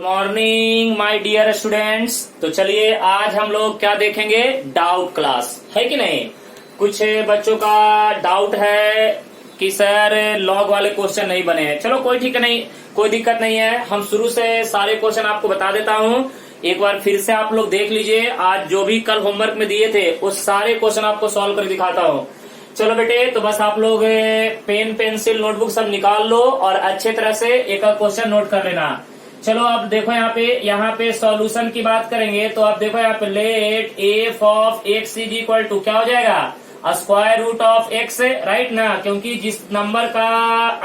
Morning my dear students. तो चलिए आज हम लोग क्या देखेंगे, डाउट क्लास है कि नहीं। कुछ बच्चों का डाउट है कि सर लॉग वाले क्वेश्चन नहीं बने हैं। चलो कोई ठीक है, नहीं कोई दिक्कत नहीं है। हम शुरू से सारे क्वेश्चन आपको बता देता हूँ, एक बार फिर से आप लोग देख लीजिए। आज जो भी कल होमवर्क में दिए थे उस सारे क्वेश्चन आपको सॉल्व करके दिखाता हूँ। चलो बेटे, तो बस आप लोग पेन पेंसिल नोटबुक सब निकाल लो और अच्छे तरह से एक क्वेश्चन नोट कर लेना। चलो अब देखो यहाँ पे सॉल्यूशन की बात करेंगे तो आप देखो यहाँ पे let F of x is equal to क्या हो जाएगा, square root of X, right ना, क्योंकि जिस नंबर का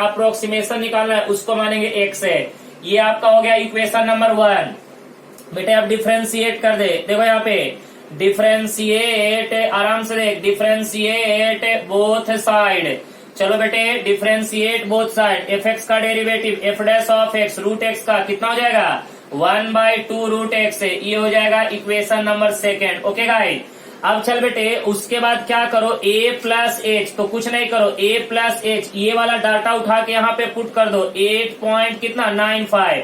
अप्रोक्सीमेशन निकालना है उसको मानेंगे एक्स है। ये आपका हो गया इक्वेशन नंबर 1। बेटे अब डिफ्रेंशिएट कर दे, देखो यहाँ पे डिफ्रेंशिएट, आराम से देख, डिफ्रेंशिएट बोथ साइड। चलो बेटे differentiate both side. F x का derivative f dash of x root x का कितना हो जाएगा 1/2 रूट एक्स, ये हो जाएगा इक्वेशन नंबर 2। ओके गाइस, अब चल बेटे उसके बाद क्या करो, a प्लस एच, तो कुछ नहीं करो, a प्लस एच ये वाला डाटा उठा के यहाँ पे पुट कर दो 8.95।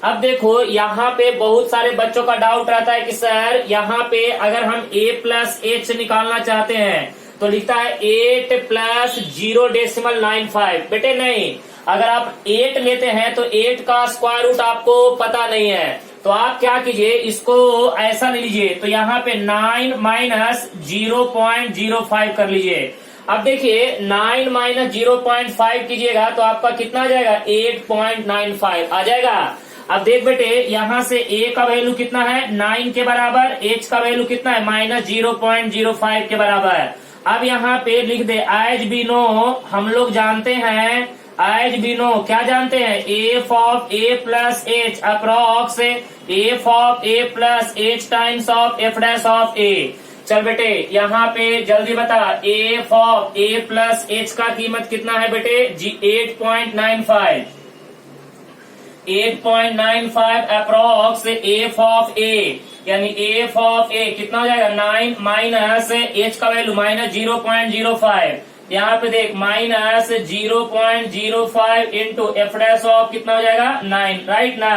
अब देखो यहाँ पे बहुत सारे बच्चों का डाउट रहता है कि सर यहाँ पे अगर हम a प्लस एच निकालना चाहते हैं तो लिखता है 8 प्लस 0.95। बेटे नहीं, अगर आप 8 लेते हैं तो 8 का स्क्वायर रूट आपको पता नहीं है, तो आप क्या कीजिए, इसको ऐसा ले लीजिए, तो यहाँ पे 9 माइनस 0.05 कर लीजिए। अब देखिए 9 माइनस 0.5 कीजिएगा तो आपका कितना आ जाएगा 8.95 आ जाएगा। अब देख बेटे यहाँ से a का वैल्यू कितना है 9 के बराबर, h का वैल्यू कितना है माइनस 0.05 के बराबर। अब यहाँ पे लिख दे एज बी नो, हम लोग जानते हैं एज बी नो, क्या जानते हैं, f of a plus h approx f of a plus h times of f dash of a. चल बेटे यहाँ पे जल्दी बता, f of a plus h का कीमत कितना है बेटे 8.95 अप्रॉक्स एफ ऑफ ए, यानी एफ ऑफ ए कितना हो जाएगा 9 माइनस एच का वैल्यू माइनस 0.05, यहाँ पे देख minus 0.05 into f dash of कितना हो जाएगा 9, राइट ना।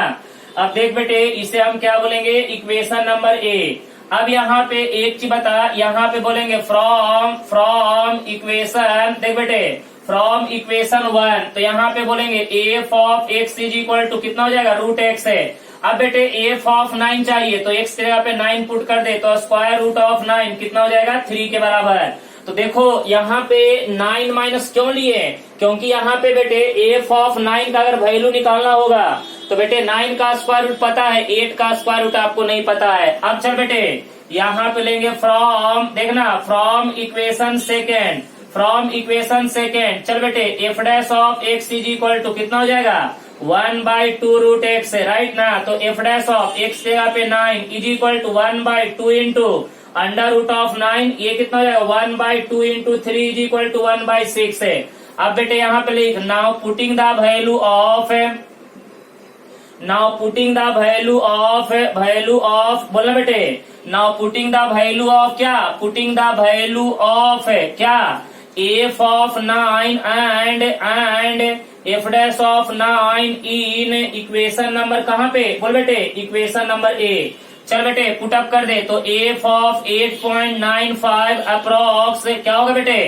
अब देख बेटे इसे हम क्या बोलेंगे, इक्वेशन नंबर ए। अब यहाँ पे एक चीज बता, यहाँ पे बोलेंगे फ्रॉम इक्वेशन, देख बेटे फ्रॉम इक्वेशन 1, तो यहाँ पे बोलेंगे F of x is equal to कितना हो जाएगा रूट एक्स है। अब बेटे एफ ऑफ 9 चाहिए तो एक्स की जगह पे 9 पुट कर दे, तो स्क्वायर रूट ऑफ 9 कितना हो जाएगा 3 के बराबर। तो देखो यहाँ पे 9 माइनस क्यों लिए, क्योंकि यहाँ पे बेटे एफ ऑफ 9 का अगर वैल्यू निकालना होगा तो बेटे 9 का स्क्वायर रूट पता है, 8 का स्क्वायर रूट आपको नहीं पता है। अब चल बेटे यहाँ पे लेंगे फ्रॉम, देखना फ्रॉम इक्वेशन सेकेंड, चल बेटे F dash of x is equal to कितना हो जाएगा 1/2 रूट एक्स है, राइट ना। तो एफ डैश ऑफ एक्स जगह पे 9 is equal to 1/2 into under root of 9, ये कितना हो जाएगा 1/2 इंटू 3 इज इक्वल टू 1/6 है। अब बेटे यहाँ पे लिख now putting the value of बोलना बेटे, now putting the value of क्या, पुटिंग द वैल्यू ऑफ क्या f of 9 and f dash of 9 in equation number कहाँ पे, बोल बेटे इक्वेशन नंबर ए। चल बेटे पुटअप कर दे, तो एफ ऑफ 8.95 अप्रोक्स क्या होगा बेटे,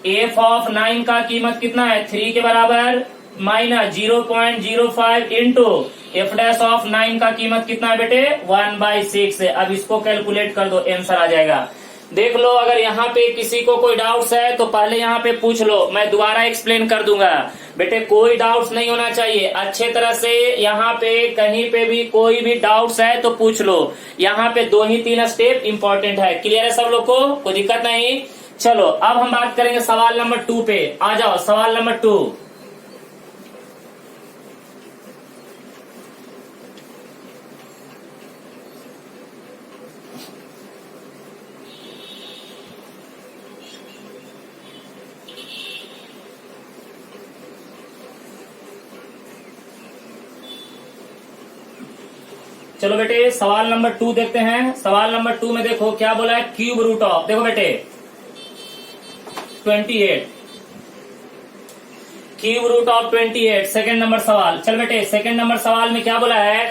एफ ऑफ 9 का कीमत कितना है 3 के बराबर minus 0.05 into f dash of 9 का कीमत कितना है बेटे 1/6 है। अब इसको कैलकुलेट कर दो, आंसर आ जाएगा। देख लो अगर यहाँ पे किसी को कोई डाउट्स है तो पहले यहाँ पे पूछ लो, मैं दोबारा एक्सप्लेन कर दूंगा। बेटे कोई डाउट्स नहीं होना चाहिए, अच्छे तरह से यहाँ पे कहीं पे भी कोई भी डाउट्स है तो पूछ लो। यहाँ पे 2 ही 3 स्टेप इंपॉर्टेंट है, क्लियर है सब लोग को, कोई दिक्कत नहीं। चलो अब हम बात करेंगे सवाल नंबर 2 पे, आ जाओ सवाल नंबर 2। चलो बेटे सवाल नंबर 2 देखते हैं। सवाल नंबर 2 में देखो क्या बोला है, क्यूब रूट ऑफ, देखो बेटे 28, cube root of 28 second number सवाल। चल बेटे सेकंड नंबर सवाल में क्या बोला है,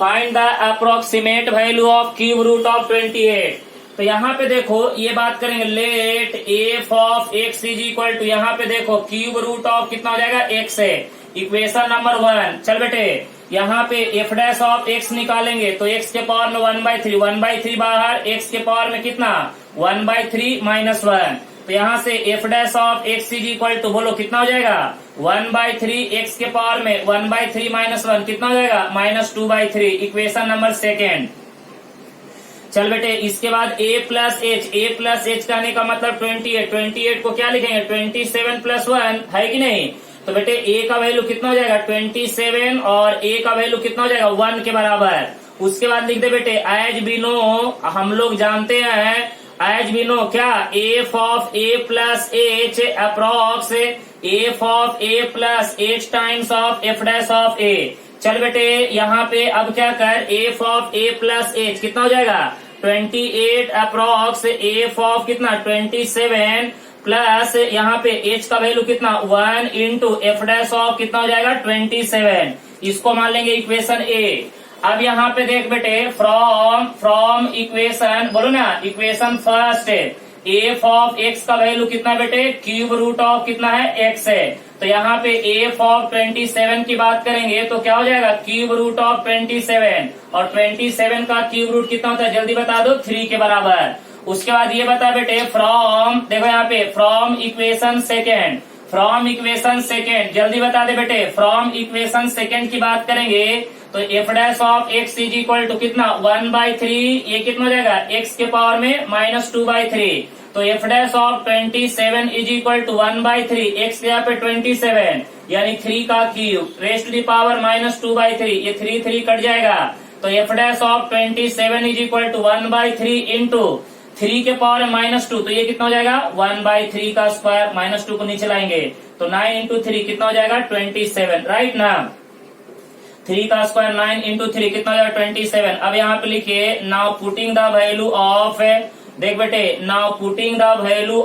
find the approximate value of cube root of 28। तो यहाँ पे देखो ये बात करेंगे, let F of x is equal to, यहाँ पे देखो क्यूब रूट ऑफ कितना हो जाएगा, एक्स है, इक्वेशन नंबर 1। चल बेटे यहाँ पे एफ डैश ऑफ एक्स निकालेंगे तो एक्स के पावर में 1/3, 1/3 बाहर, एक्स के पावर में कितना 1/3 -1। तो यहाँ से f dash of x is equal to, बोलो कितना हो जाएगा 1/3, एक्स के पावर में 1/3 -1 कितना हो जाएगा -2/3, इक्वेशन नंबर 2। चल बेटे इसके बाद a प्लस एच कहने का मतलब 28 को क्या लिखेंगे 27 + 1 है कि नहीं। तो बेटे a का वैल्यू कितना हो जाएगा 27 और a का वैल्यू कितना हो जाएगा 1 के बराबर। उसके बाद लिख दे बेटे एज बी नो, हम लोग जानते हैं एज बी नो क्या, f of a plus h approx f of a plus h times of f dash of a। चल बेटे यहाँ पे अब क्या कर, F of a plus h कितना हो जाएगा 28 अप्रॉक्स एफ ऑफ कितना 27 प्लस यहाँ पे h का वैल्यू कितना 1 इंटू एफ डैश ऑफ कितना हो जाएगा 27। इसको मान लेंगे इक्वेशन a। अब यहाँ पे देख बेटे फ्रॉम इक्वेशन, बोलो ना equation first, F of x का वैल्यू कितना बेटे क्यूब रूट ऑफ कितना है x है। तो यहाँ पे एफ ऑफ 27 की बात करेंगे तो क्या हो जाएगा क्यूब रूट ऑफ 27, और 27 का क्यूब रूट कितना होता है जल्दी बता दो 3 के बराबर। उसके बाद ये बता बेटे फ्रॉम, देखो यहाँ पे फ्रॉम इक्वेशन सेकेंड जल्दी बता दे बेटे, फ्रॉम इक्वेशन सेकेंड की बात करेंगे तो f dash of x is equal to कितना 1/3, ये कितना हो जाएगा एक्स के पावर में -2/3। तो f dash of 27 is equal to 1/3, x यहाँ पे 27 यानी 3 का cube raised to the power -2/3, ये 3 कट जाएगा। तो f dash of 27 is equal to 1/3 into 3 के पावर -2, तो ये कितना हो जाएगा 1/3 का स्क्वायर, -2 को नीचे लाएंगे तो 9 इंटू 3 कितना हो जाएगा 27, राइट ना। 3 का स्क्वायर 9 इंटू 3 कितना हो जाएगा 27। अब यहाँ पे लिखिए now putting the value of, देख बेटे now putting the value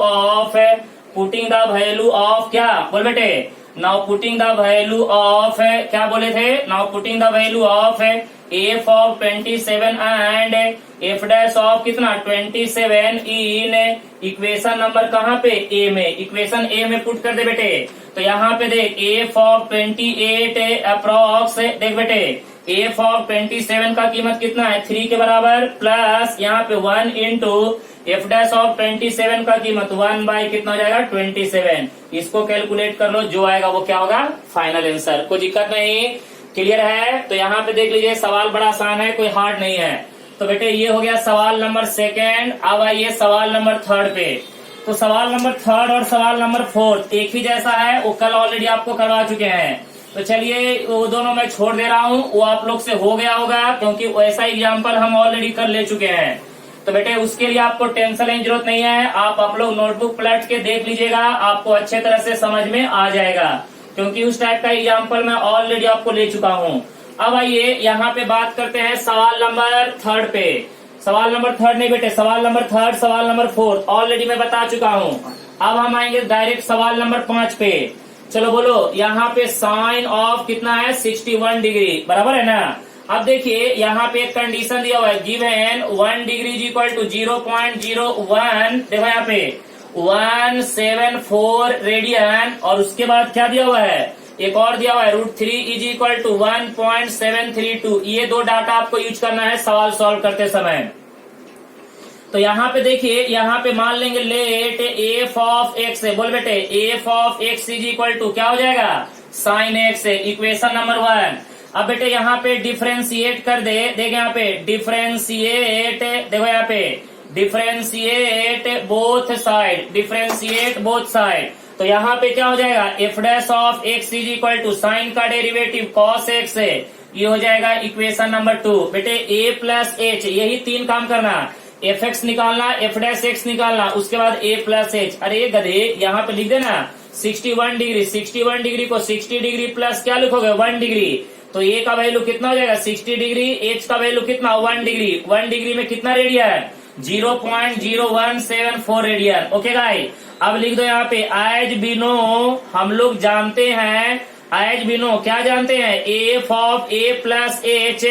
of क्या बोल बेटे, now putting the value of क्या बोले थे, now putting the value of f of 27 and f dash of कितना 27 इन इक्वेशन नंबर कहाँ पे ए में, इक्वेशन ए में पुट कर दे बेटे। तो यहाँ पे देख एफ ऑफ 28 अप्रॉक्स, देख बेटे एफ ऑफ 27 का कीमत कितना है 3 के बराबर, प्लस यहाँ पे 1 इंटू एफ डैश ऑफ 27 का कीमत 1 बाई कितना हो जाएगा 27। इसको कैलकुलेट कर लो, जो आएगा वो क्या होगा फाइनल आंसर। कोई दिक्कत नहीं, क्लियर है। तो यहाँ पे देख लीजिए सवाल बड़ा आसान है, कोई हार्ड नहीं है। तो बेटे ये हो गया सवाल नंबर 2। अब आइए सवाल नंबर 3 पे। तो सवाल नंबर 3 और सवाल नंबर 4 एक ही जैसा है, वो कल ऑलरेडी आपको करवा चुके हैं। तो चलिए वो दोनों मैं छोड़ दे रहा हूँ, वो आप लोग से हो गया होगा क्योंकि वैसा एग्जाम्पल हम ऑलरेडी कर ले चुके हैं। तो बेटे उसके लिए आपको टेंशन लेने की जरूरत नहीं है, आप लोग नोटबुक पलट के देख लीजिएगा, आपको अच्छे तरह से समझ में आ जाएगा क्योंकि उस टाइप का एग्जाम्पल मैं ऑलरेडी आपको ले चुका हूँ। अब आइए यहाँ पे बात करते हैं सवाल नंबर 3 पे। सवाल नंबर 3 नहीं बेटे, सवाल नंबर 3, सवाल नंबर 4 ऑलरेडी मैं बता चुका हूँ। अब हम आएंगे डायरेक्ट सवाल नंबर 5 पे। चलो बोलो यहाँ पे साइन ऑफ कितना है 61 डिग्री, बराबर है ना। अब देखिए यहाँ पे एक कंडीशन दिया हुआ है, given 1 degree is equal to 0.01, देखो यहाँ पे 174 रेडियन, और उसके बाद क्या दिया हुआ है एक और दिया हुआ है √3 इज इक्वल टू 1.732। ये दो डाटा आपको यूज करना है सवाल सॉल्व करते समय। तो यहाँ पे देखिए, यहाँ पे मान लेंगे लेट एफ ऑफ एक्स है, बोल बेटे f of x is equal to क्या हो जाएगा साइन एक्स है, इक्वेशन नंबर 1। अब बेटे यहाँ पे डिफरेंशिएट कर दे, देख यहाँ पे डिफरेंशिएट, देखो यहाँ पे डिफरेंशिएट बोथ साइड, तो यहाँ पे क्या हो जाएगा f dash of x is equal to sine का डेरिवेटिव कॉस एक्स है, ये हो जाएगा इक्वेशन नंबर 2। बेटे ए प्लस एच, यही 3 काम करना, एफ एक्स निकालना, एफ डैश एक्स निकालना, उसके बाद ए प्लस एच। अरे गधे यहाँ पे लिख देना 61 डिग्री, 61 डिग्री को 60 डिग्री प्लस क्या लिखोगे 1 डिग्री, तो ए का वैल्यू कितना हो जाएगा 60 डिग्री, एच का वैल्यू कितना 1 डिग्री, 1 डिग्री में कितना रेडियन 0.0174 रेडियन। ओके गाइस, अब लिख दो यहाँ पे एज बी नो, हम लोग जानते हैं एज वी नो क्या जानते हैं, f of a plus h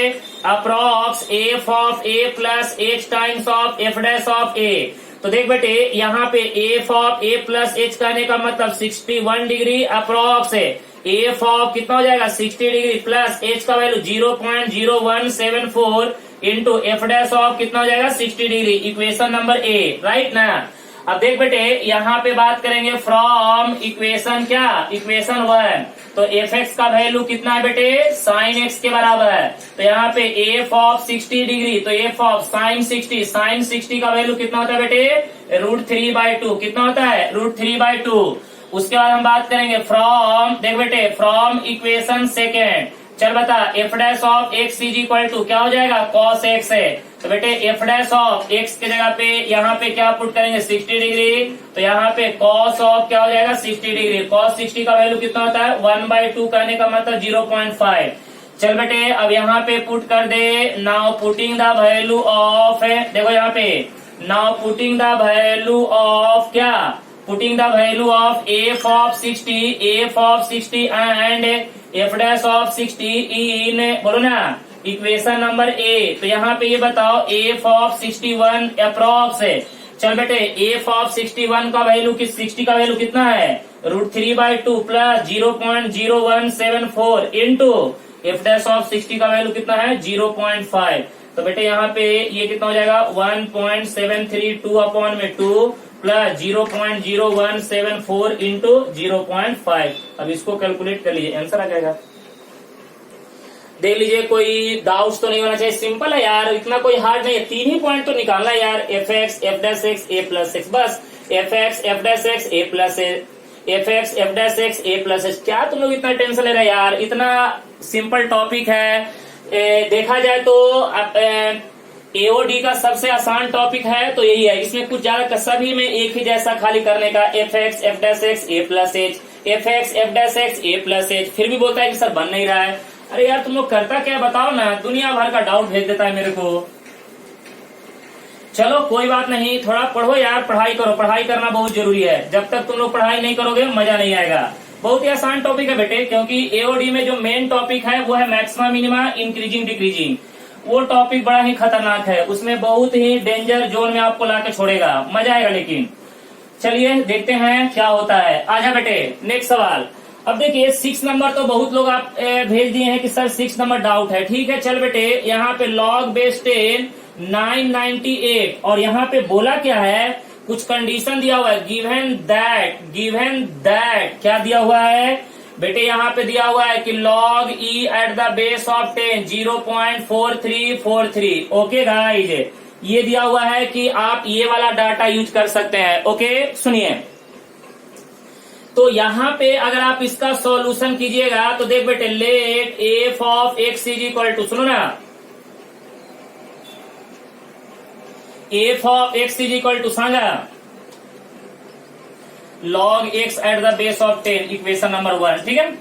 approx f of a plus h times of f dash of a. तो देख बेटे यहाँ पे f of a plus h कहने का मतलब 61 डिग्री अप्रॉक्स है। एफ ऑफ कितना हो जाएगा 60 डिग्री प्लस एच का value 0.0174 into f dash of कितना हो जाएगा 60 degree, equation number A, right ना। अब देख बेटे यहाँ पे बात करेंगे फ्रॉम इक्वेशन क्या, इक्वेशन 1। तो एफ एक्स का वैल्यू कितना है बेटे, साइन एक्स के बराबर है। तो यहाँ पे एफ ऑफ 60 डिग्री, तो एफ ऑफ साइन 60, साइन 60 का वैल्यू कितना होता है बेटे, √3/2। कितना होता है, √3/2। उसके बाद हम बात करेंगे फ्रॉम, देख बेटे फ्रॉम इक्वेशन सेकेंड, चल बता f dash of x is equal to क्या हो जाएगा, कॉस एक्स है। तो बेटे एफ डैश ऑफ एक्स के जगह पे यहाँ पे क्या पुट करेंगे 60 डिग्री, तो यहाँ पे कॉस ऑफ क्या हो जाएगा 60 डिग्री, कॉस 60 का वैल्यू कितना होता है 1/2 कहने का मतलब 0.5। चल बेटे अब यहाँ पे पुट कर दे, now putting the value of, देखो यहाँ पे now putting the value of क्या, putting the value of f of 60 and f dash of 60 in, बोलो ना, इक्वेशन नंबर ए। तो यहाँ पे ये बताओ एफ ऑफ 61 अप्रॉक्स है। चल बेटे एफ ऑफ 61 का वैल्यू 60 का वैल्यू कितना है, √3/2 plus 0.0174 into f dash of 60 का वैल्यू कितना है 0.5। तो बेटे यहाँ पे ये कितना हो जाएगा 1.732/2 प्लस 0.0174 इंटू 0.5। अब इसको कैलकुलेट कर लीजिए, आंसर आ जाएगा। देख लीजिए कोई डाउट्स तो नहीं होना चाहिए, सिंपल है यार, इतना कोई हार्ड नहीं है, 3 ही पॉइंट तो निकालना है यार, f x f dash x a plus x, बस f x f dash x a plus f x f dash x a plus x. क्या तुम लोग इतना टेंशन ले रहे यार, इतना सिंपल टॉपिक है। देखा जाए तो एओडी का सबसे आसान टॉपिक है तो यही है, इसमें कुछ ज्यादा सभी में एक ही जैसा खाली करने का, f x f dash x a plus h, f x f dash x a plus h. फिर भी बोलता है कि सर बन नहीं रहा है। अरे यार तुम लोग करता क्या बताओ ना, दुनिया भर का डाउट भेज देता है मेरे को। चलो कोई बात नहीं, थोड़ा पढ़ो यार, पढ़ाई करो, पढ़ाई करना बहुत जरूरी है। जब तक तुम लोग पढ़ाई नहीं करोगे मजा नहीं आएगा। बहुत ही आसान टॉपिक है बेटे, क्योंकि एओडी में जो मेन टॉपिक है वो है मैक्सिमा मिनिमा इंक्रीजिंग डिक्रीजिंग। वो टॉपिक बड़ा ही खतरनाक है, उसमें बहुत ही डेंजर जोन में आपको लाके छोड़ेगा, मजा आएगा। लेकिन चलिए देखते हैं क्या होता है। आजा बेटे नेक्स्ट सवाल। अब देखिए 6 नंबर तो बहुत लोग आप भेज दिए हैं कि सर 6 नंबर डाउट है, ठीक है। चल बेटे यहाँ पे log बेस 10 998 और यहाँ पे बोला क्या है, कुछ कंडीशन दिया हुआ है, गिवन दैट क्या दिया हुआ है बेटे, यहाँ पे दिया हुआ है कि log e eight the base of 10 0.4343। Okay guys, ये दिया हुआ है कि आप ये वाला डाटा यूज कर सकते हैं। ओके सुनिए, तो यहाँ पे अगर आप इसका सॉल्यूशन कीजिएगा तो देख बेटे let F of x is equal to, सुनो ना, f of x is equal to सांगा log x at the base of 10, equation number 1, ठीक है।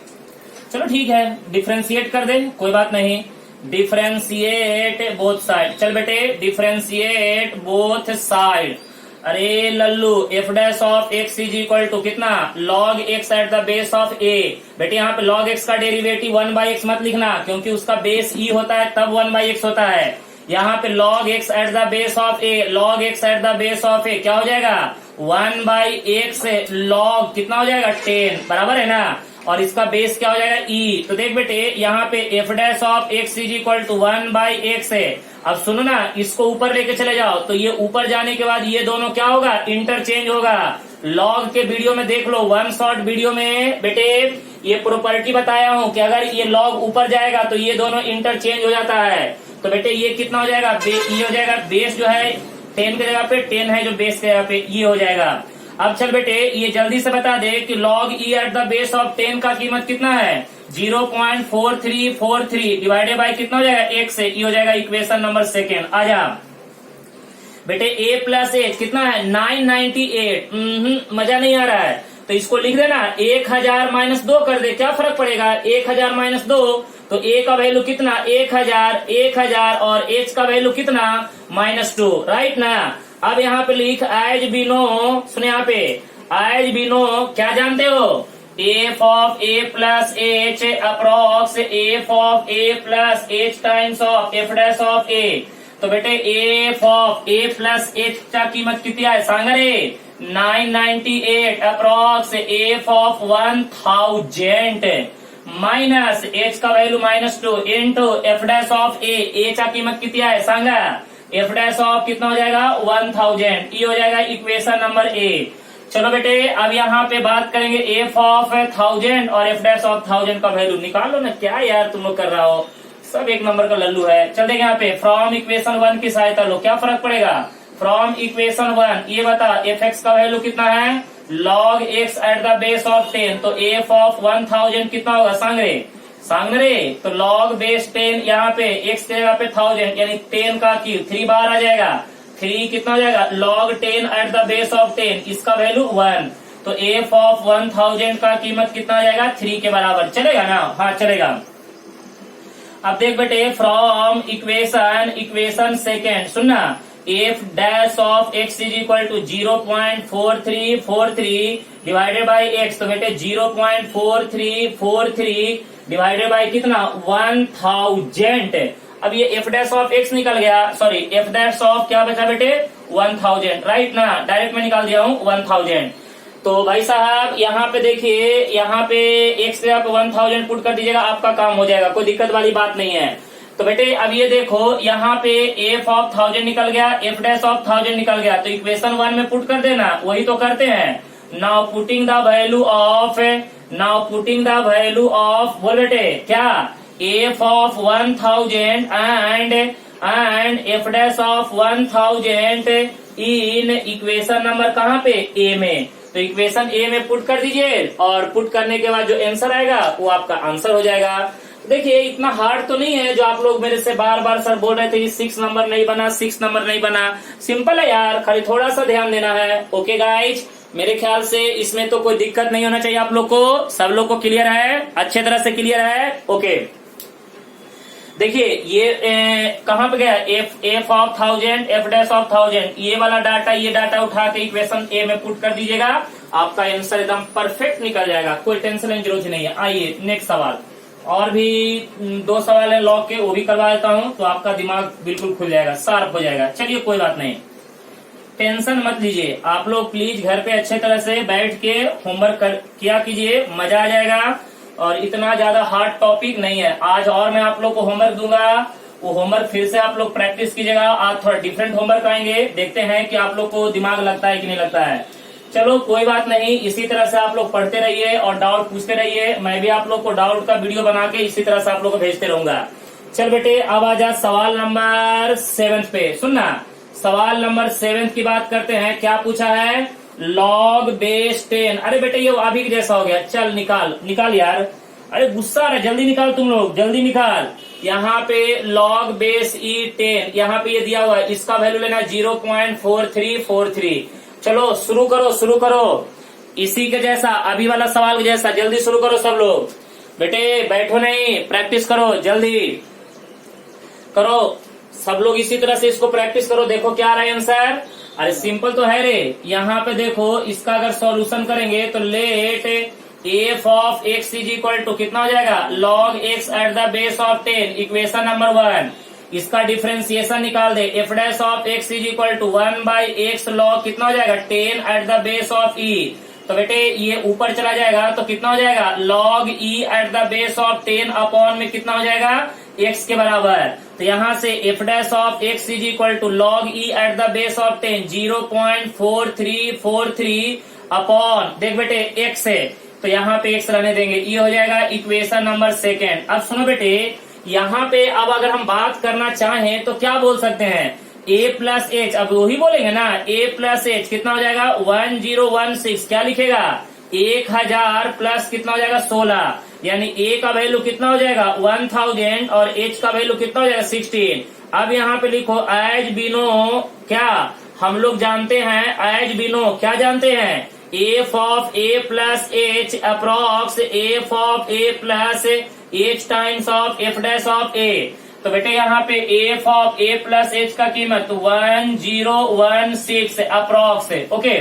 चलो ठीक है, डिफ्रेंशिएट कर दे, कोई बात नहीं, डिफ्रेंशिएट बोथ साइड। चल बेटे डिफ्रेंशिएट बोथ साइड। अरे लल्लू f dash of x is equal to कितना, log x at the base of a। बेटे यहाँ पे log x का डेरिवेटिव 1/x मत लिखना, क्योंकि उसका बेस e होता है तब 1/x होता है। यहाँ पे log x at the base of a, log x at the base of a क्या हो जाएगा 1/x log कितना हो जाएगा 10, बराबर है ना। और इसका बेस क्या हो जाएगा e। तो देख बेटे यहाँ पे f dash of x is equal to 1/x है। अब सुनो ना, इसको ऊपर लेके चले जाओ, तो ये ऊपर जाने के बाद ये दोनों क्या होगा, इंटरचेंज होगा। लॉग के वीडियो में देख लो, 1 शॉर्ट वीडियो में बेटे ये प्रॉपर्टी बताया हूँ कि अगर ये लॉग ऊपर जाएगा तो ये दोनों इंटरचेंज हो जाता है। तो बेटे ये कितना हो जाएगा, ये हो जाएगा बेस जो है 10 की जगह पे 10 है जो बेस की जगह पे ये हो जाएगा। अब चल बेटे ये जल्दी से बता दे कि log e eight the base of 10 का कीमत कितना है 0.4343 डिवाइडेड बाय कितना हो जाएगा 1 से, ये हो जाएगा इक्वेशन नंबर 2। आजा बेटे a प्लस एच कितना है 998। मजा नहीं आ रहा है तो इसको लिख देना 1000 माइनस 2 कर दे, क्या फर्क पड़ेगा 1000 माइनस 2, तो a का वैल्यू कितना 1000 और h का वैल्यू कितना -2, राइट ना। अब यहाँ पे लिख एज बी नो, सुने यहाँ पे एज बी नो क्या जानते हो, f of a plus h approx f of a plus h times of f dash of a. तो बेटे f of a plus h चा कीमत किती आहे सांगा रे? 998 approx f of 1000 minus h का value -2 into f dash of a चा कीमत किती आहे सांगा? एफ डैश ऑफ कितना हो जाएगा? 1000। ये हो जाएगा इक्वेशन नंबर ए। चलो बेटे अब यहाँ पे बात करेंगे एफ ऑफ 1000 और एफ डैश ऑफ 1000 का वैल्यू निकालो ना। क्या यार तुम लोग कर रहा हो, सब एक नंबर का लल्लू है। चल देखें यहाँ पे फ्रॉम इक्वेशन 1 की सहायता लो, क्या फर्क पड़ेगा? फ्रॉम इक्वेशन 1 ये बता एफ एक्स का वैल्यू कितना है? Log x at the base of 10। तो एफ ऑफ 1000 कितना होगा सांग रे? तो लॉग बेस 10 यहाँ पे एक्स की जगह पे 1000 यानी 10 का क्यूब 3 बार आ जाएगा। 3 कितना हो जाएगा? Log 10 at the base of 10 इसका वैल्यू 1। तो एफ ऑफ 1000 का कीमत कितना आ जाएगा? 3 के बराबर। चलेगा ना? हाँ चलेगा। अब देख बेटे फ्रॉम इक्वेशन सेकेंड सुनना f dash of x is equal to 0.4343 divided by x. तो बेटे 0.4343 डिवाइडेड बाई कितना? 1000। अब ये एफ डैश ऑफ एक्स निकल गया, सॉरी एफ डैश ऑफ क्या बचा बेटे? 1000 राइट ना? डायरेक्ट में निकाल दिया हूं 1000। तो भाई साहब यहाँ पे देखिए, यहाँ पे एक्स जगह पे 1000 पुट कर दीजिएगा, आपका काम हो जाएगा, कोई दिक्कत वाली बात नहीं है। तो बेटे अब ये देखो यहाँ पे एफ ऑफ 1000 निकल गया, एफ डैश ऑफ 1000 निकल गया, तो इक्वेशन 1 में पुट कर देना, वही तो करते हैं। Now putting the value of बोल बेटे क्या? F of 1000 and f dash of 1000 in equation number कहाँ पे? ए में। तो इक्वेशन ए में पुट कर दीजिए और पुट करने के बाद जो आंसर आएगा वो आपका आंसर हो जाएगा। देखिए इतना हार्ड तो नहीं है जो आप लोग मेरे से बार बार सर बोल रहे थे कि 6 नंबर नहीं बना, 6 नंबर नहीं बना। सिंपल है यार, खाली थोड़ा सा ध्यान देना है। ओके गाइज, मेरे ख्याल से इसमें तो कोई दिक्कत नहीं होना चाहिए आप लोग को। सब लोग को क्लियर है? अच्छे तरह से क्लियर है? ओके देखिए ये कहाँ पे गया? F of 1000 F dash of 1000 ये वाला डाटा, ये डाटा उठा के इक्वेशन ए में पुट कर दीजिएगा, आपका आंसर एकदम परफेक्ट निकल जाएगा, कोई टेंशन लेने की जरूरत नहीं है। आइए नेक्स्ट सवाल, और भी 2 सवाल है लॉग के, वो भी करवा देता हूँ, तो आपका दिमाग बिल्कुल खुल जाएगा, शार्प हो जाएगा। चलिए कोई बात नहीं, टेंशन मत लीजिए, आप लोग प्लीज घर पे अच्छे तरह से बैठ के होमवर्क किया कीजिए, मजा आ जाएगा। और इतना ज्यादा हार्ड टॉपिक नहीं है आज, और मैं आप लोग को होमवर्क दूंगा, वो होमवर्क फिर से आप लोग प्रैक्टिस कीजिएगा। आज थोड़ा डिफरेंट होमवर्क आएंगे, देखते हैं कि आप लोग को दिमाग लगता है कि नहीं लगता है। चलो कोई बात नहीं, इसी तरह से आप लोग पढ़ते रहिए और डाउट पूछते रहिए, मैं भी आप लोग को डाउट का वीडियो बना के इसी तरह से आप लोग को भेजते रहूंगा। चल बेटे अब आ जा सवाल नंबर 7 पे। सुनना, सवाल नंबर 7 की बात करते हैं। क्या पूछा है? Log base 10। अरे बेटे ये अभी जैसा हो गया, चल निकाल यार, अरे गुस्सा आ रहा है, जल्दी निकाल तुम लोग, जल्दी निकाल। यहाँ पे लॉग बेस ई 10, यहाँ पे ये दिया हुआ है, इसका वैल्यू लेना 0.4343। चलो शुरू करो इसी के जैसा, अभी वाला सवाल के जैसा, जल्दी शुरू करो सब लोग। बेटे बैठो नहीं, प्रैक्टिस करो, जल्दी करो सब लोग, इसी तरह से इसको प्रैक्टिस करो। देखो क्या आ रहा है आंसर, अरे सिंपल तो है रे। यहाँ पे देखो इसका अगर सॉल्यूशन करेंगे तो let F of x is equal to कितना हो जाएगा? Log x at the base of 10, equation number 1। इसका डिफरेंशिएशन निकाल दे, f dash of x is equal to 1/x log कितना हो जाएगा? 10 at the base of e. तो बेटे ये ऊपर चला जाएगा तो कितना हो जाएगा? Log e at the base of 10 upon में कितना हो जाएगा? x के बराबर। तो यहाँ से f dash of x is equal to log e at the base of 10 0.4343 upon देख बेटे x है, तो यहाँ पे x रहने देंगे, ये हो जाएगा इक्वेशन नंबर 2। अब सुनो बेटे, यहाँ पे अब अगर हम बात करना चाहें तो क्या बोल सकते हैं? a प्लस एच, अब वही बोलेंगे ना, a प्लस एच कितना हो जाएगा? 1016। क्या लिखेगा? 1000 प्लस कितना हो जाएगा? 16, यानी a का वैल्यू कितना हो जाएगा? 1000 और h का वैल्यू कितना हो जाएगा? 16। अब यहाँ पे लिखो एज बिनो, क्या हम लोग जानते हैं? एज बिनो क्या जानते हैं? F of a plus h approx f of a plus h times of f dash of a. तो बेटे यहाँ पे f of a plus h का कीमत 1016 अप्रॉक्स। ओके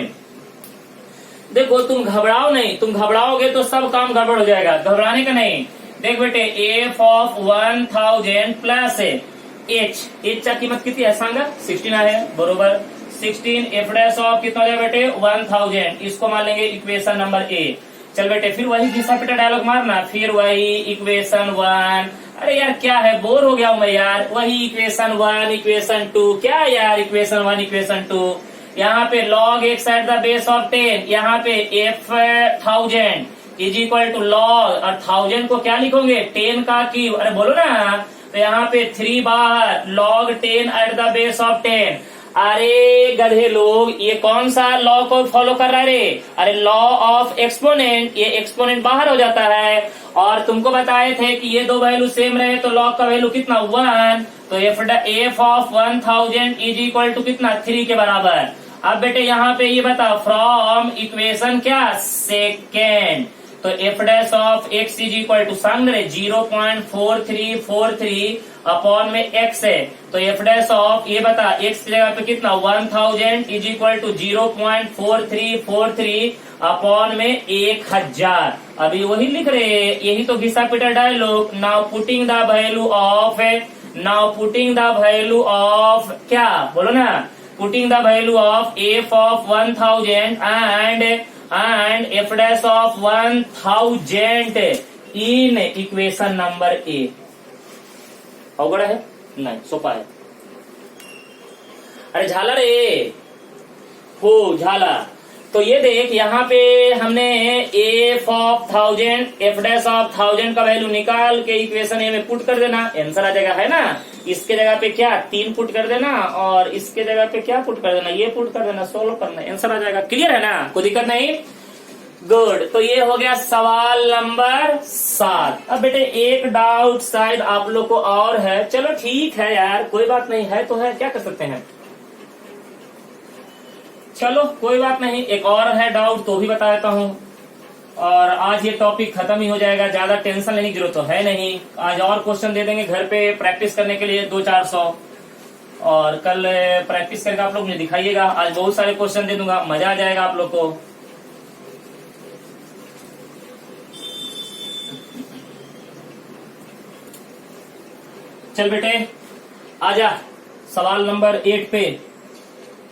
देखो तुम घबराओ नहीं, तुम घबराओगे तो सब काम गड़बड़ हो जाएगा, घबराने का नहीं। देख बेटे एफ ऑफ 1000 प्लस एच चा कीमत कितनी है सांगा 16 है बरोबर 16 एफ डैश ऑफ कितना हो जाएगा बेटे 1000, इसको मान लेंगे इक्वेशन नंबर ए। चल बेटे फिर वही घिसा पिटा डायलॉग मारना, फिर वही इक्वेशन 1। अरे यार क्या है बोर हो गया हूं मैं यार, वही इक्वेशन 1 इक्वेशन 2, क्या यार इक्वेशन 1 इक्वेशन 2। यहाँ पे log x at the base of 10, यहाँ पे f 1000 is equal to log, और 1000 को क्या लिखोगे 10 का क्यूब, अरे बोलो ना। तो यहाँ पे 3 बाहर log 10 at the base of 10। अरे गधे लोग ये कौन सा लॉ को फॉलो कर रहा है रे, अरे लॉ ऑफ एक्सपोनेंट, ये एक्सपोनेंट बाहर हो जाता है। और तुमको बताए थे कि ये दो वैल्यू सेम रहे तो लॉग का वैल्यू कितना 1, तो f of 1000 is equal to कितना 3 के बराबर। अब बेटे यहाँ पे ये बताओ फ्रॉम इक्वेशन क्या सेकेंड, तो f dash of x is equal to संग 0.4343 अपॉन में एक्स है, तो एफ डैश ऑफ ये बता एक्स की जगह पे कितना 1000 इज इक्वल टू 0.4343 अपॉन में 1000। अभी वही लिख रहे हैं, यही तो घिसा पिटा dialogue. Now putting the value of क्या बोलो ना, putting the value of f of 1000 and f dash of 1000 in equation number A. अवगढ़ है नहीं, सोपा है। अरे झाला रे हो झाला। तो ये देख यहाँ पे हमने F of 1000 F dash of 1000 का वैल्यू निकाल के इक्वेशन ए में पुट कर देना, आंसर आ जाएगा है ना। इसके जगह पे क्या 3 पुट कर देना और इसके जगह पे क्या पुट कर देना, ये पुट कर देना, सोल्व करना, आंसर आ जाएगा। क्लियर है ना, कोई दिक्कत नहीं। गुड, तो ये हो गया सवाल नंबर 7। अब बेटे एक डाउट शायद आप लोग को और है, चलो ठीक है यार कोई बात नहीं है तो है, क्या कर सकते हैं, चलो कोई बात नहीं। एक और है डाउट तो भी बता देता हूँ, और आज ये टॉपिक खत्म ही हो जाएगा, ज्यादा टेंशन लेने की जरूरत तो है नहीं। आज और क्वेश्चन दे देंगे घर पे प्रैक्टिस करने के लिए 200-400, और कल प्रैक्टिस करके आप लोग मुझे दिखाइएगा। आज बहुत सारे क्वेश्चन दे दूंगा, मजा आ जाएगा आप लोग को। चल बेटे आजा सवाल नंबर 8 पे,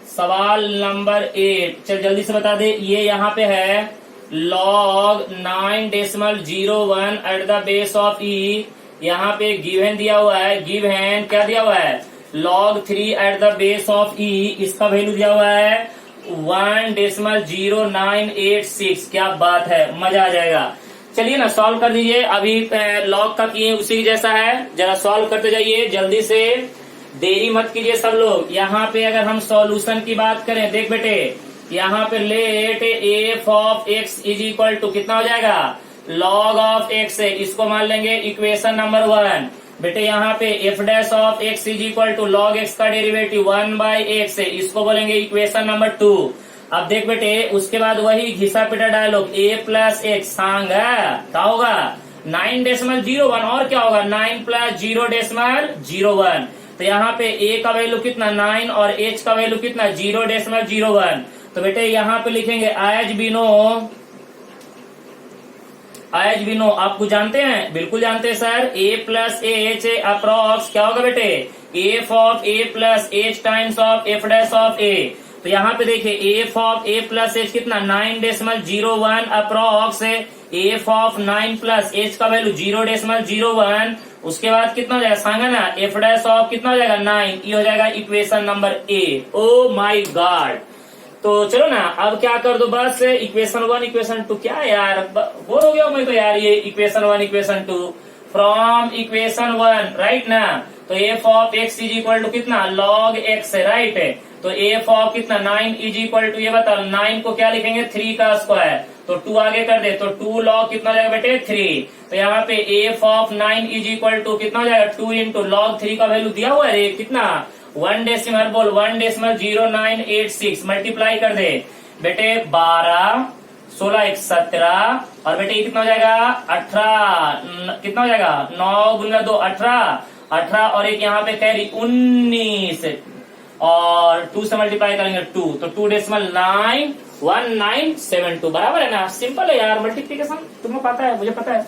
सवाल नंबर 8 चल जल्दी से बता दे। ये यहाँ पे है log 9.01 at the base of e, यहाँ पे गिवन दिया हुआ है, गिवन क्या दिया हुआ है log 3 at the base of e, इसका वैल्यू दिया हुआ है 1.0986। क्या बात है, मजा आ जाएगा। चलिए ना सॉल्व कर दीजिए, अभी लॉग का किए उसी जैसा है, जरा सॉल्व करते जाइए जल्दी से, देरी मत कीजिए सब लोग। यहाँ पे अगर हम सॉल्यूशन की बात करें, देख बेटे यहाँ पे let F of x is equal to कितना हो जाएगा लॉग ऑफ एक्स है, इसको मान लेंगे इक्वेशन नंबर 1। बेटे यहाँ पे f dash of x is equal to log x का डेरिवेटिव 1/x है, इसको बोलेंगे इक्वेशन नंबर 2। अब देख बेटे उसके बाद वही घिसा पिटा डायलॉग ए प्लस एक्स सांग क्या होगा 9.01, और क्या होगा 9 प्लस 0.01। तो यहाँ पे ए का वैल्यू कितना 9 और एच का वैल्यू कितना 0.01। तो बेटे यहाँ पे लिखेंगे एज बिनो आपको जानते हैं, बिल्कुल जानते हैं sir, a plus h approx क्या होगा बेटे f of a plus h times of f dash of a. तो यहाँ पे देखिए f of a plus h कितना 9.01 approx f of 9 plus h का वैल्यू 0.01। उसके बाद कितना हो जाएगा सांगा ना एफ डैश ऑफ कितना हो जाएगा 9, ये हो जाएगा equation number A. Oh my God. तो चलो ना अब क्या कर दो बस इक्वेशन 1 इक्वेशन 2, क्या यार बोर हो गया मैं तो यार, ये equation 1 equation 2 from equation 1 right ना। तो f of x is equal to कितना लॉग एक्स है राइट है, तो एफ ऑफ कितना 9 इज इक्वल टू ये बता 9 को क्या लिखेंगे 3 का स्क्वायर, तो 2 आगे कर दे तो 2 लॉग कितना हो जाएगा बेटे 3। तो यहाँ पे f of 9 is equal to कितना हो जाएगा 2 इंटू लॉग 3 का वैल्यू दिया हुआ है कितना 1.0986 मल्टीप्लाई कर दे बेटे 12 16 1 17, और बेटे ये कितना हो जाएगा 18, कितना हो जाएगा 9 गुना 2 18 और एक यहाँ पे कैरी 19, और 2 से मल्टीप्लाई करेंगे 2 तो 2.9 1972 बराबर है ना। सिंपल है यार, मल्टीप्लीकेशन तुम्हें पता है, मुझे पता है।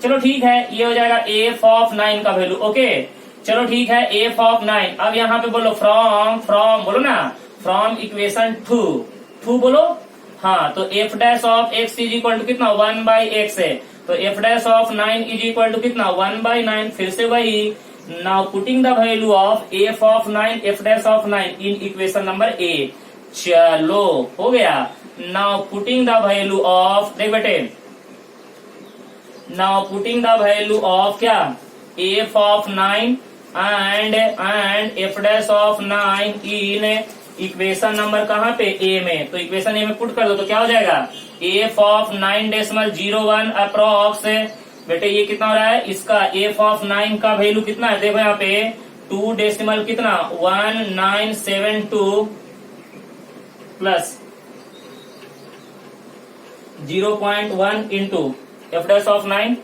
चलो ठीक है, ये हो जाएगा एफ ऑफ 9 का वैल्यू। ओके चलो ठीक है, एफ ऑफ 9। अब यहाँ पे बोलो फ्रॉम बोलो ना, फ्रॉम इक्वेशन 2 बोलो। हाँ तो f dash of x is equal to कितना 1/x है, तो f dash of 9 is equal to कितना 1/9। फिर से वही, now putting the value of f of 9 f dash of 9 in equation number A. चलो हो गया। Now putting the value of, देख बेटे, now putting the value of क्या f of 9 and f dash of 9 in equation number कहाँ पे ए में, तो इक्वेशन ए में पुट कर दो तो क्या हो जाएगा एफ ऑफ 9.01 अप्रॉक्स। बेटे ये कितना हो रहा है, इसका एफ ऑफ 9 का वैल्यू कितना है, देखो यहाँ पे 2 डेसिमल कितना 1972 plus 0.1 into f dash of 9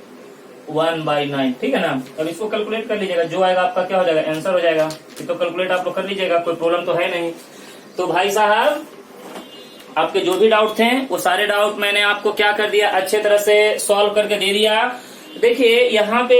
1/9। ठीक है ना। अब इसको कैलकुलेट कर लीजिएगा, जो आएगा आपका क्या हो जाएगा, आंसर हो जाएगा। ये तो कैलकुलेट आप लोग कर लीजिएगा, कोई प्रॉब्लम तो है नहीं। तो भाई साहब आपके जो भी डाउट थे वो सारे डाउट मैंने आपको क्या कर दिया, अच्छे तरह से सॉल्व करके दे दिया। देखिए यहाँ पे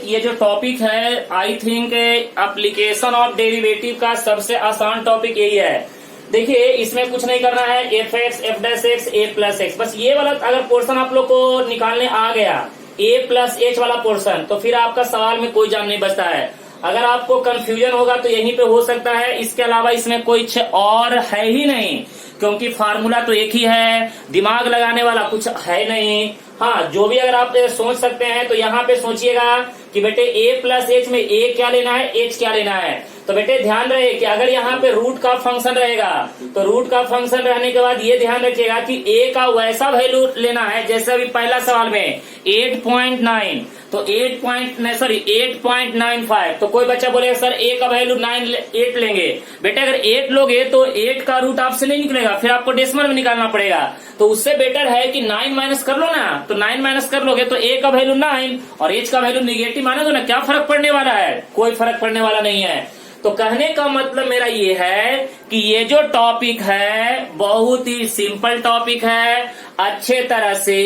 ये जो टॉपिक है, I think application of derivative का सबसे आसान टॉपिक यही है। देखिए इसमें कुछ नहीं करना है, f x f dash x a plus x, बस ये वाला अगर पोर्शन आप लोग को निकालने आ गया ए प्लस एच वाला पोर्शन, तो फिर आपका सवाल में कोई जान नहीं बचता है। अगर आपको कंफ्यूजन होगा तो यहीं पे हो सकता है, इसके अलावा इसमें कुछ और है ही नहीं, क्योंकि फार्मूला तो एक ही है, दिमाग लगाने वाला कुछ है नहीं। हाँ जो भी अगर आप सोच सकते हैं तो यहाँ पे सोचिएगा कि बेटे ए प्लस एच में ए क्या लेना है, एच क्या लेना है। तो बेटे ध्यान रहे कि अगर यहाँ पे रूट का फंक्शन रहेगा तो रूट का फंक्शन रहने के बाद ये ध्यान रखिएगा कि ए का वैसा वैल्यू लेना है जैसे अभी पहला सवाल में 8.9, तो 8.95। तो कोई बच्चा बोलेगा सर ए का वैल्यू 8 लेंगे। बेटे अगर 8 लोगे तो 8 का रूट आपसे नहीं निकलेगा, फिर आपको डेसिमल में निकालना पड़ेगा। तो उससे बेटर है कि 9 माइनस कर लो ना, तो 9 माइनस कर लोगे तो ए का वैल्यू 9 और एच का वैल्यू निगेटिव माने दो ना, क्या फर्क पड़ने वाला है, कोई फर्क पड़ने वाला नहीं है। तो कहने का मतलब मेरा ये है कि ये जो टॉपिक है बहुत ही सिंपल टॉपिक है, अच्छे तरह से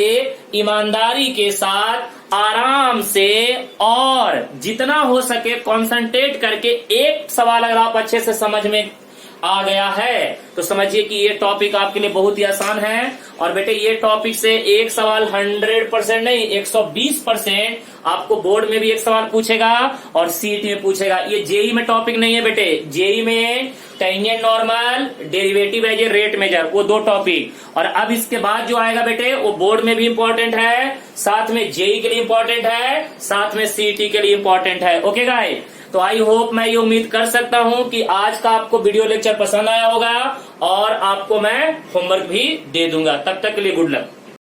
ईमानदारी के साथ आराम से और जितना हो सके कंसंट्रेट करके एक सवाल अगर आप अच्छे से समझ में आ गया है तो समझिए कि ये टॉपिक आपके लिए बहुत ही आसान है। और बेटे ये टॉपिक से एक सवाल 100% नहीं 120% आपको बोर्ड में भी एक सवाल पूछेगा और सीटी में पूछेगा। ये जेई में टॉपिक नहीं है बेटे, जेई में tangent normal derivative as a rate measure, वो 2 टॉपिक। और अब इसके बाद जो आएगा बेटे वो बोर्ड में भी इंपॉर्टेंट है, साथ में जेई के लिए इंपॉर्टेंट है, साथ में सीटी के लिए इंपॉर्टेंट है। ओके गाइस, तो आई होप मैं ये उम्मीद कर सकता हूं कि आज का आपको वीडियो लेक्चर पसंद आया होगा और आपको मैं होमवर्क भी दे दूंगा। तब तक के लिए गुड लक।